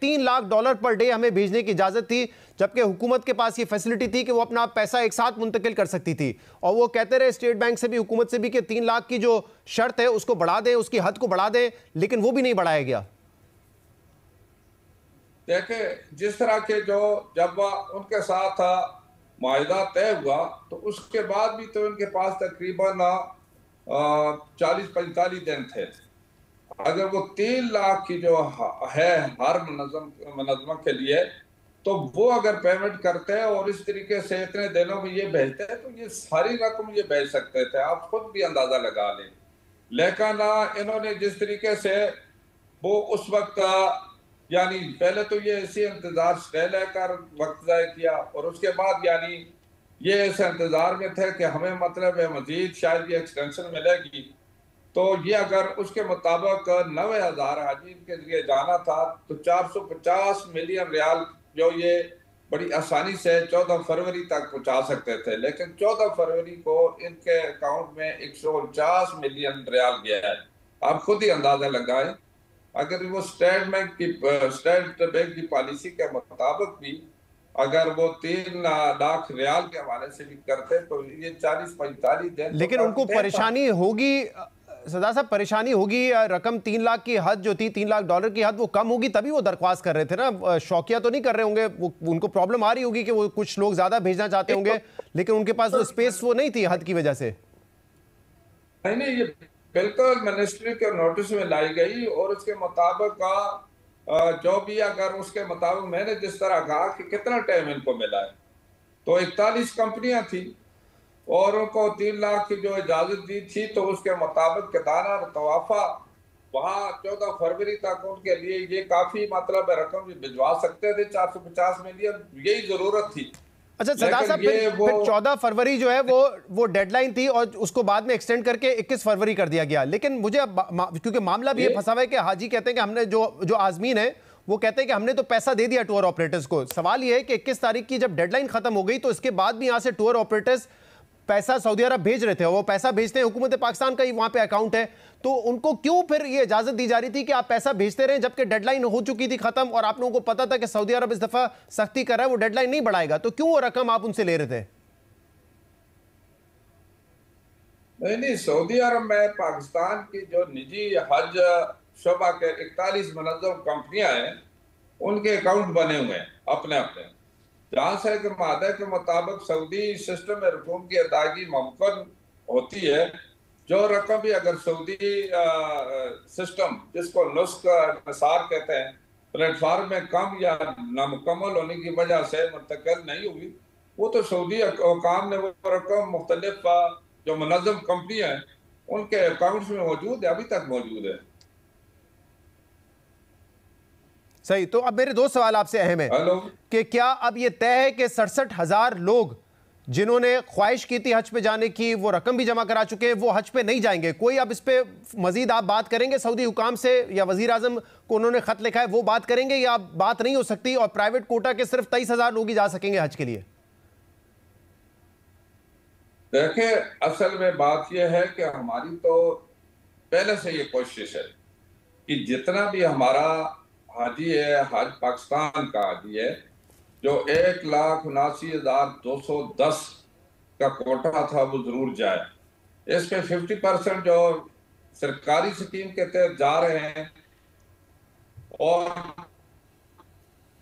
$3 lakh per day हमें भेजने की इजाजत थी, जबकि हुकूमत के पास ये फैसिलिटी थी कि वो अपना पैसा एक साथ मुंतकिल कर सकती थी। और वो कहते रहे स्टेट बैंक से भी, हुकूमत से भी, कि 3 लाख की जो शर्त है उसको बढ़ा दें, उसकी हद को बढ़ा दें, लेकिन वो भी नहीं बढ़ाया गया। देखे जिस तरह के जो जब उनके साथ माहिदा तय हुआ तो उसके बाद भी तो उनके पास तकरीबन 40-45 दिन थे। अगर वो 3 लाख की जो है हर मुनज़्ज़मा के लिए, तो वो अगर पेमेंट करते हैं और इस तरीके से इतने दिनों में ये भेजते हैं तो ये सारी रकम ये भेज सकते थे, आप खुद भी अंदाजा लगा लें। लेकिन इन्होंने जिस तरीके से वो उस वक्त यानी पहले तो ये इसी इंतजार स्टे लेकर वक्त ज़ाय किया और उसके बाद यानी ये इस इंतजार में थे कि हमें मतलब मजीद शायद ये एक्सटेंशन मिलेगी, तो ये अगर उसके मुताबिक 90,000 हाजी के लिए जाना था तो 450 मिलियन रियाल जो ये बड़ी आसानी से 14 फरवरी तक पहुंचा सकते थे, लेकिन 14 फरवरी को इनके अकाउंट में 149 मिलियन रियाल गया है। आप खुद ही अंदाजा लगाएं, अगर वो स्टेट बैंक की पॉलिसी के मुताबिक भी अगर वो 3 लाख रियाल के हवाले से भी करते तो ये 40-45 दिन, लेकिन तो उनको परेशानी होगी सरदार साहब, परेशानी होगी। रकम 3 लाख की हद जो थी, $3 लाख की हद, वो कम होगी तभी वो दरख्वास्त कर रहे थे ना। शौकिया तो नहीं कर रहे होंगे, उनको प्रॉब्लम आ रही होगी कि वो कुछ लोग ज्यादा भेजना चाहते होंगे, लेकिन उनके पास वो स्पेस वो नहीं थी हद की वजह से। नहीं, ये बिल्कुल मिनिस्ट्री के नोटिस में लाई गई और उसके मुताबिक जो भी अगर उसके मुताबिक मैंने जिस तरह कहा कि कितना टाइम इनको मिला है, तो 41 कंपनियां थी और उनको 3 लाख की जो इजाजत दी थी, तो उसके मुताबिक किताना और तवाफा वहाँ 14 फरवरी तक उनके लिए ये काफी मतलब रकम भिजवा सकते थे, 450 मिलियन, यही जरूरत थी। अच्छा सरदार साहब, फिर 14 फरवरी जो है वो डेडलाइन थी और उसको बाद में एक्सटेंड करके 21 फरवरी कर दिया गया। लेकिन मुझे क्योंकि मामला भी ये फंसा हुआ है कि हाजी कहते हैं कि हमने जो आजमीन है वो कहते हैं कि हमने तो पैसा दे दिया टूर ऑपरेटर्स को। सवाल ये है कि 21 तारीख की जब डेडलाइन खत्म हो गई तो इसके बाद भी यहाँ से टूर ऑपरेटर्स पैसा सऊदी अरब भेज रहे थे, वो पैसा भेजते हैं, हुकूमत पाकिस्तान का ही वहां पे अकाउंट है, तो उनको क्यों फिर ये इजाजत दी जा रही थी कि आप पैसा भेजते रहें, जबकि डेडलाइन हो चुकी थी खत्म और आप लोगों को पता था कि सऊदी अरब इस दफा सख्ती कर रहा है, वो डेडलाइन नहीं बढ़ाएगा, तो क्यों वो रकम आप उनसे ले रहे थे? नहीं, सऊदी अरब में पाकिस्तान की जो निजी हज शोबा के 41 मुनज़्ज़म कंपनियां हैं, उनके अकाउंट बने हुए हैं अपने अपने, जहाँ से कि मादे के मुताबिक सऊदी सिस्टम में रकूम की अदायगी मुमकिन होती है। जो रकम भी अगर सऊदी सिस्टम जिसको नुस्ख निसार कहते हैं प्लेटफार्म में कम या नामुकम्मल होने की वजह से मुंतकिल नहीं हुई, वो तो सऊदी हुकाम ने वो रकम मुख्तलिफ जो मुनज़्ज़म कंपनी है उनके अकाउंट्स में मौजूद है, अभी तक मौजूद है। सही, तो अब मेरे दो सवाल आपसे अहम है कि क्या अब ये तय है कि 67,000 लोग जिन्होंने ख्वाहिश की थी हज पे जाने की, वो रकम भी जमा करा चुके हैं, वो हज पे नहीं जाएंगे? कोई अब इस पे मजीद आप बात करेंगे सऊदी हुकाम से, या वजीर आजम को उन्होंने खत लिखा है वो बात करेंगे, या बात नहीं हो सकती और प्राइवेट कोटा के सिर्फ 23,000 लोग ही जा सकेंगे हज के लिए? देखिए, असल में बात यह है कि हमारी तो पहले से ये कोशिश है कि जितना भी हमारा हाजी है, हज पाकिस्तान का हाजी है, जो 1,79,210 का कोटा था वो जरूर जाए। इस पे 50% जो सरकारी स्कीम के तहत जा रहे हैं और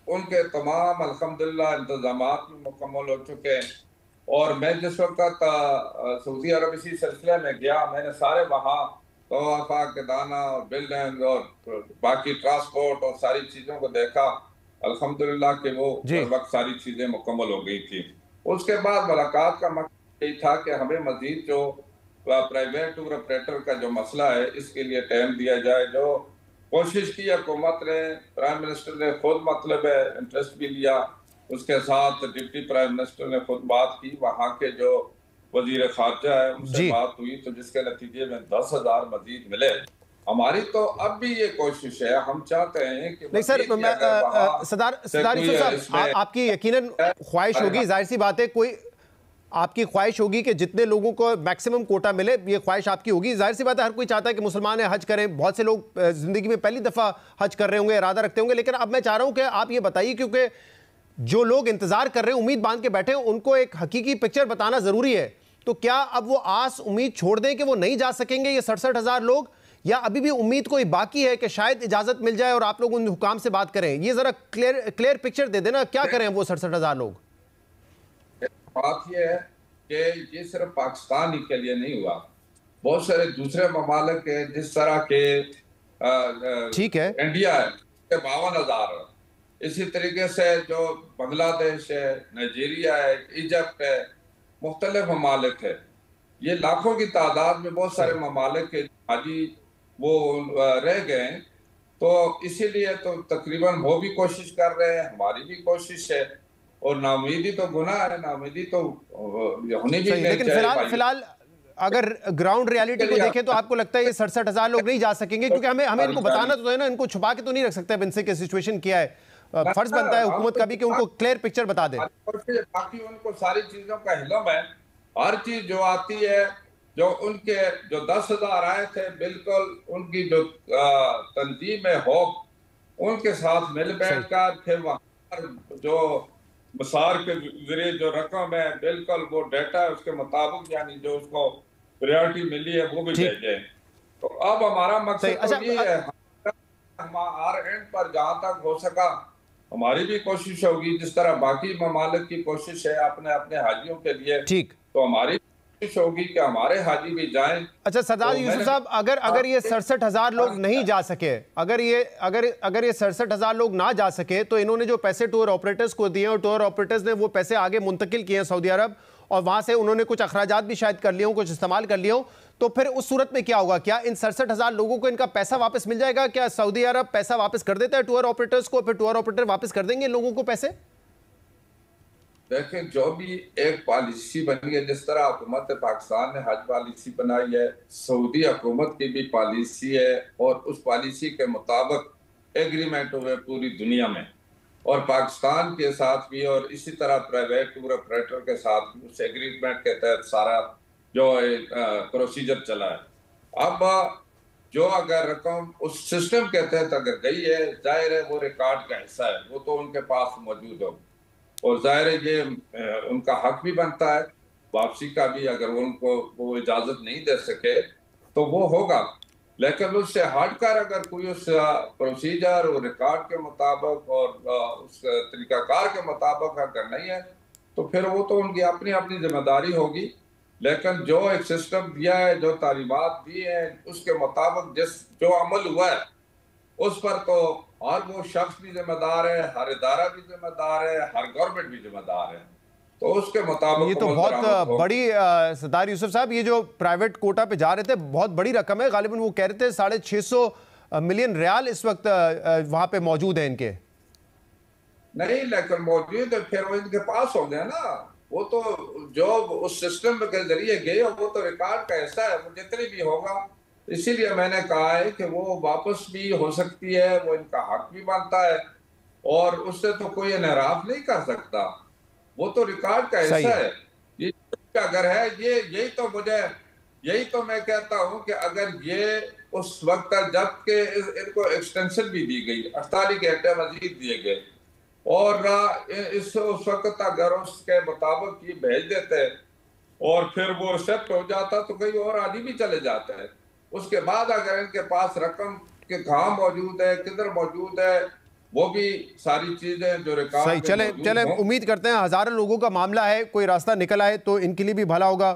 उनके तमाम अल्हम्दुलिल्लाह इंतजामात भी मुकम्मल हो चुके हैं। और मैं जिस वक्त सऊदी अरब इसी सिलसिले में गया, मैंने सारे वहाँ तवाफ़ा के दाना और बिल्डिंग और बाकी ट्रांसपोर्ट और सारी चीज़ों को देखा, अल्हम्दुलिल्लाह कि वो वक्त सारी चीज़ें मुकम्मल हो गई थी। उसके बाद मुलाकात का मकसद यही था कि हमें मजीद जो प्राइवेट टूर ऑपरेटर का जो मसला है इसके लिए टाइम दिया जाए। जो कोशिश की हुकूमत ने, प्राइम मिनिस्टर ने खुद मतलब इंटरेस्ट भी लिया, उसके साथ डिप्टी प्राइम मिनिस्टर ने खुद बात की, वहाँ के जो वजीर खारजा है उनसे बात हुई, तो जिसके नतीजे में 10,000 मजीद मिले। हमारी तो अब भी ये कोशिश है, हम चाहते हैं कि नहीं सर, सरदार यूसुफ साहब, आपकी यकीनन ख्वाहिश होगी, जाहिर सी बात है, कोई आपकी ख्वाहिश होगी कि जितने लोगों को मैक्सिमम कोटा मिले, ये ख्वाहिश आपकी होगी। जाहिर सी बात है, हर कोई चाहता है कि मुसलमान हज करें। बहुत से लोग जिंदगी में पहली दफ़ा हज कर रहे होंगे, इरादा रखते होंगे। लेकिन अब मैं चाह रहा हूं कि आप ये बताइए, क्योंकि जो लोग इंतजार कर रहे हैं, उम्मीद बांध के बैठे हैं, उनको एक हकीकी पिक्चर बताना जरूरी है। तो क्या अब वो आस उम्मीद छोड़ दें कि वो नहीं जा सकेंगे ये 67,000 लोग, या अभी भी उम्मीद कोई बाकी है कि शायद इजाजत मिल जाए और आप लोग उन हुकाम से बात करें? ये जरा क्लियर पिक्चर दे देना, क्या करें वो 67,000 लोग? बात यह है कि ये सिर्फ पाकिस्तान ही के लिए नहीं हुआ, बहुत सारे दूसरे ममालिक है, जिस तरह के ठीक है, इंडिया है 52,000, इसी तरीके से जो बांग्लादेश है, नाइजीरिया है, इजिप्ट है, मुख्तलिफ ममालिक है। ये लाखों की तादाद में बहुत सारे ममालिक के हाजी वो रह गए हैं। तो इसीलिए तो तकरीबन वो भी कोशिश कर रहे हैं, हमारी भी कोशिश है। और नाउमीदी तो गुनाह है, नाउमीदी तो होनी भी नहीं। लेकिन फिलहाल अगर ग्राउंड रियलिटी को देखें तो आपको लगता है ये 67,000 लोग नहीं जा सकेंगे? क्योंकि हमें इनको बताना तो है ना, इनको छुपा के तो नहीं रख सकते अब इनसे कि सिचुएशन क्या है। फर्ज बनता है हुकूमत का भी कि उनको क्लियर पिक्चर बता दे। बाकी उनको सारी चीजों का इल्म है, हर चीज जो आती है। जो उनके जो 10,000 आए थे, बिल्कुल उनकी जो तंजीम है होप, उनके साथ मिल बैठकर फिर वहां जो मसार के जरिए जो रकम है, बिल्कुल वो डाटा है उसके मुताबिक, यानी जो उसको प्रायोरिटी मिली है वो भी भेजे। तो अब हमारा मकसद तो ये है, हम हर एंड पर जहां तक हो सका हमारी भी कोशिश होगी, जिस तरह बाकी ममालिक की कोशिश है अपने अपने हाजियों के लिए, ठीक, तो हमारी कोशिश होगी कि हमारे हाजी भी जाएं। अच्छा सरदार यूसुफ साहब, अगर ये 67,000 लोग नहीं जा सके, अगर ये 67,000 लोग ना जा सके, तो इन्होंने जो पैसे टूर ऑपरेटर्स को दिए और टूर ऑपरेटर्स ने वो पैसे आगे मुंतकिल किए सऊदी अरब, और वहां से उन्होंने कुछ अखराजात भी शायद कर लिए हों, कुछ इस्तेमाल कर लिए हों, तो फिर उस सूरत में क्या होगा? क्या इन 67,000 लोगों को इनका पैसा वापस मिल जाएगा? क्या सऊदी अरब पैसा वापस कर देता है टूर ऑपरेटर्स को, फिर टूर ऑपरेटर वापस कर देंगे इन लोगों को पैसे? देखें, जो भी एक पॉलिसी बनी है, जिस तरह हुकूमत पाकिस्तान ने हज पॉलिसी बनाई है, सऊदी हुकूमत की भी पॉलिसी है, और उस पॉलिसी के मुताबिक एग्रीमेंट हुए पूरी दुनिया में, और पाकिस्तान के साथ भी, और इसी तरह प्राइवेट टूर ऑपरेटर के साथ भी उस एग्रीमेंट के तहत सारा जो प्रोसीजर चला है। अब जो अगर रकम उस सिस्टम के तहत अगर गई है, जाहिर है वो रिकॉर्ड का हिस्सा है, वो तो उनके पास मौजूद हो, और जाहिर है ये उनका हक भी बनता है वापसी का भी। अगर उनको वो इजाजत नहीं दे सके तो वो होगा, लेकिन उससे हटकर अगर कोई उस प्रोसीजर और रिकॉर्ड के मुताबिक और उस तरीकाकार के मुताबिक अगर नहीं है, तो फिर वो तो उनकी अपनी अपनी जिम्मेदारी होगी। लेकिन जो एक सिस्टम दिया है, जो तालीमात दी है, उसके मुताबिक जो अमल हुआ है उस पर तो हर वो शख्स भी जिम्मेदार है, हर इदारा भी जिम्मेदार है, हर गवर्नमेंट भी जिम्मेदार है। तो उसके मुताबिक ये तो बहुत बड़ी सरदार यूसुफ साहब, ये जो प्राइवेट कोटा पे जा रहे थे बहुत बड़ी रकम है। गालिबन वो कह रहे थे 650 मिलियन रियाल इस वक्त वहां पे मौजूद है इनके। नहीं, लेकिन मौजूद है, फिर वो इनके पास हो गया ना। वो तो जो उस सिस्टम के जरिए गए वो तो रिकॉर्ड का हिस्सा है, वो जितनी भी होगा। इसीलिए मैंने कहा है कि वो वापस भी हो सकती है, वो इनका हक भी बनता है, और उससे तो कोई इनहराफ नहीं कर सकता, वो तो रिकॉर्ड का हिस्सा है। ये अगर है, यही तो मैं कहता हूं कि अगर ये उस वक्त जबकि इनको एक्सटेंशन भी दी गई, 48 घंटे मजीद दिए गए, और उस वक्त अगर उसके मुताबिक ये भेज देते और फिर वो एक्सेप्ट हो जाता तो कहीं और आदमी भी चले जाते हैं। उसके बाद अगर इनके पास रकम के कहाँ मौजूद है, किधर मौजूद है, वो भी सारी चीजें जो रिकॉर्ड सही। चले उम्मीद करते हैं हजारों लोगों का मामला है, कोई रास्ता निकल आए तो इनके लिए भी भला होगा।